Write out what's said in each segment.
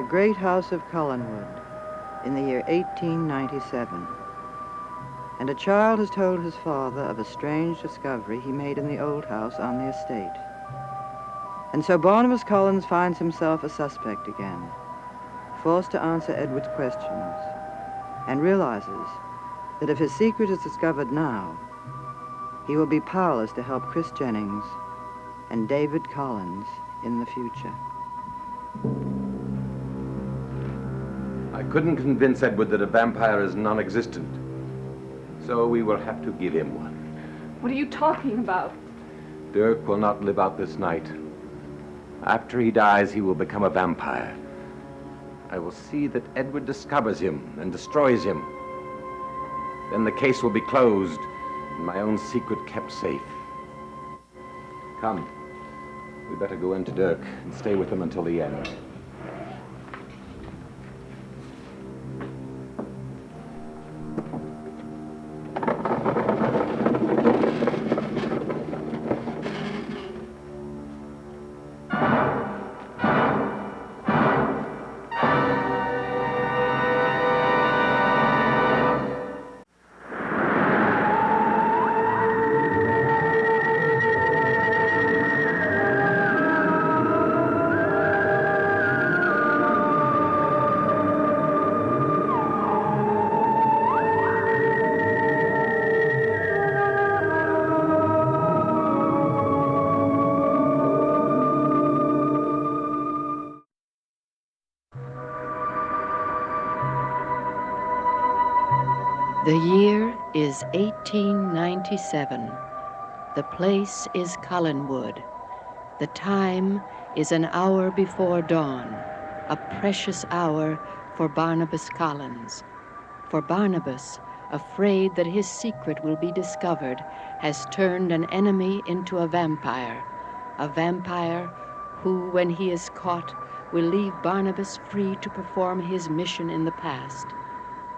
great house of Collinwood in the year 1897. And a child has told his father of a strange discovery he made in the old house on the estate. And so Barnabas Collins finds himself a suspect again, forced to answer Edward's questions, and realizes that if his secret is discovered now, he will be powerless to help Chris Jennings and David Collins in the future. I couldn't convince Edward that a vampire is non-existent, so we will have to give him one. What are you talking about? Dirk will not live out this night. After he dies, he will become a vampire. I will see that Edward discovers him and destroys him. Then the case will be closed and my own secret kept safe. Come, we better go in to Dirk and stay with him until the end. The year is 1897. The place is Collinwood. The time is an hour before dawn, a precious hour for Barnabas Collins. For Barnabas, afraid that his secret will be discovered, has turned an enemy into a vampire who, when he is caught, will leave Barnabas free to perform his mission in the past.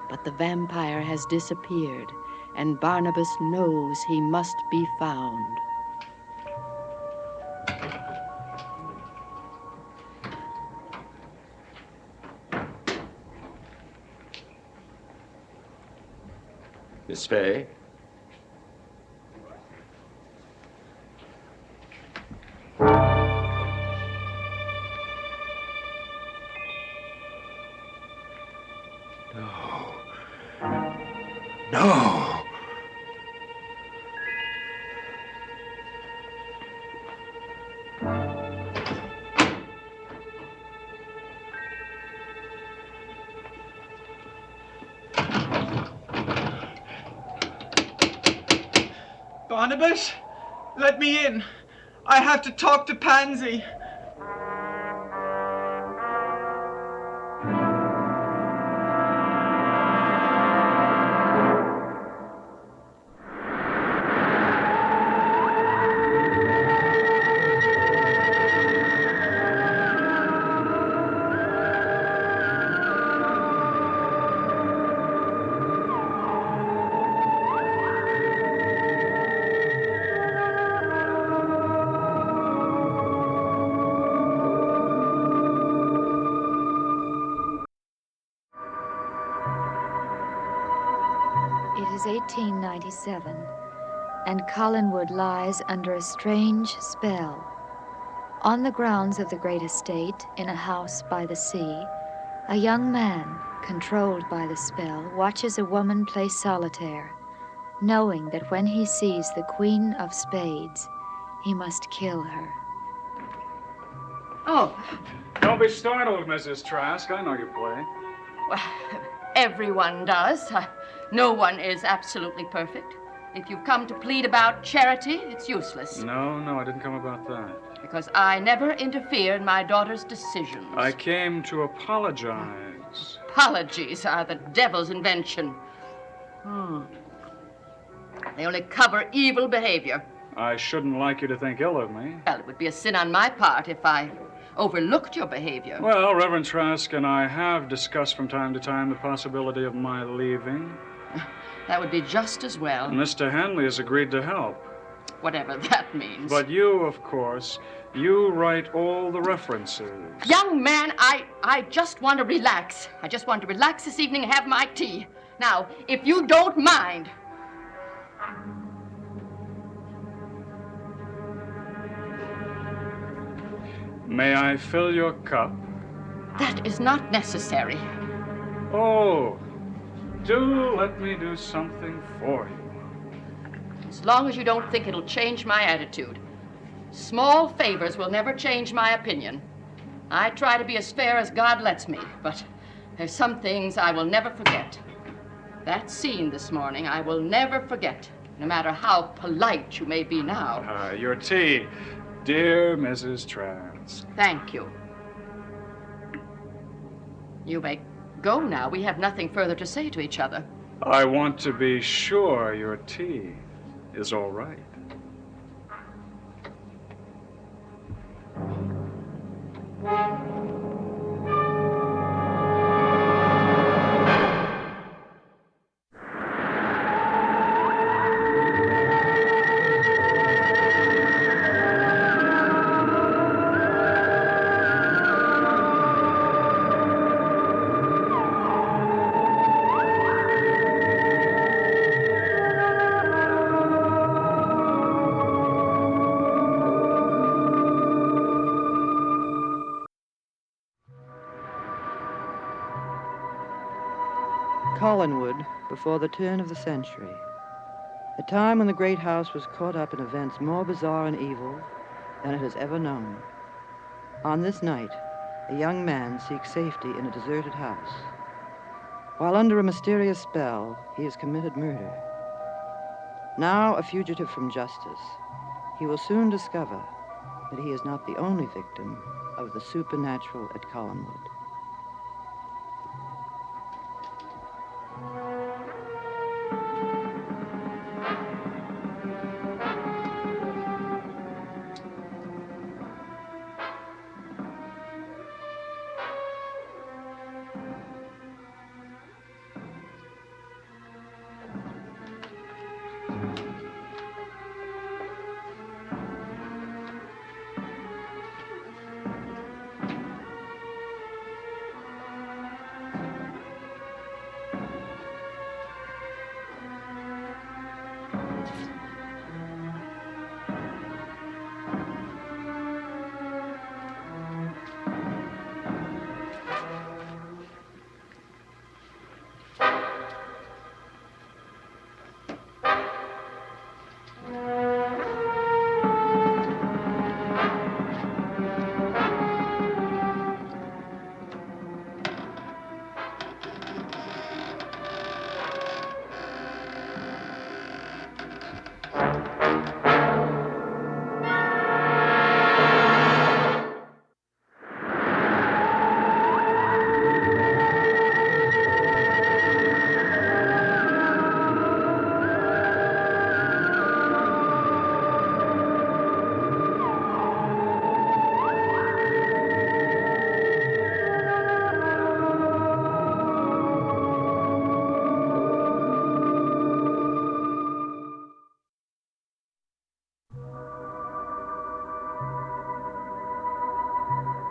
But the vampire has disappeared, and Barnabas knows he must be found. Miss Fay? No. Barnabas, let me in. I have to talk to Pansy. It is 1897, and Collinwood lies under a strange spell. On the grounds of the great estate, in a house by the sea, a young man, controlled by the spell, watches a woman play solitaire, knowing that when he sees the Queen of Spades, he must kill her. Oh, Don't be startled, Mrs. Trask. I know you play. well, everyone does. No one is absolutely perfect. If you've come to plead about charity, it's useless. No, I didn't come about that. Because I never interfere in my daughter's decisions. I came to apologize. Apologies are the devil's invention. They only cover evil behavior. I shouldn't like you to think ill of me. Well, it would be a sin on my part if I overlooked your behavior. Well, Reverend Trask and I have discussed from time to time the possibility of my leaving. That would be just as well. Mr. Hanley has agreed to help. whatever that means. But you, of course, you write all the references. Young man, I just want to relax. I just want to relax this evening and have my tea. Now, if you don't mind. May I fill your cup? That is not necessary. Oh, do let me do something for you. As long as you don't think it'll change my attitude. Small favors will never change my opinion. I try to be as fair as God lets me, but there's some things I will never forget. That scene this morning I will never forget, no matter how polite you may be now. Your tea, dear Mrs. Trance. Thank you. You may go now. We have nothing further to say to each other. I want to be sure your tea is all right. Collinwood, before the turn of the century, a time when the great house was caught up in events more bizarre and evil than it has ever known. On this night, a young man seeks safety in a deserted house. While under a mysterious spell, he has committed murder. Now a fugitive from justice, he will soon discover that he is not the only victim of the supernatural at Collinwood.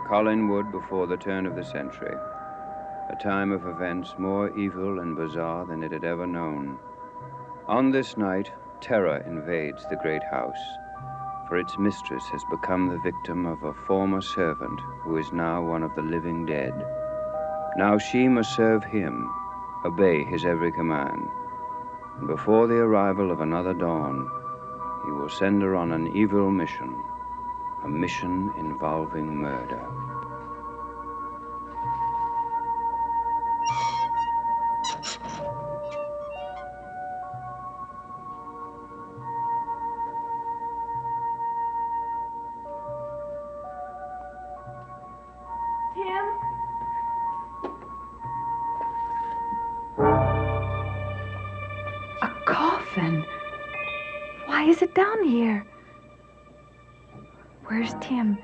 Collinwood before the turn of the century, a time of events more evil and bizarre than it had ever known. On this night, terror invades the great house, for its mistress has become the victim of a former servant who is now one of the living dead. Now she must serve him, obey his every command, and before the arrival of another dawn, he will send her on an evil mission, a mission involving murder. Why is it down here? Where's Tim?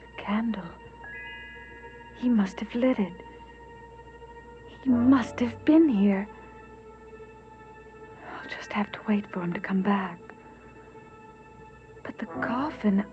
The candle. He must have lit it. He must have been here. I'll just have to wait for him to come back. The coffin.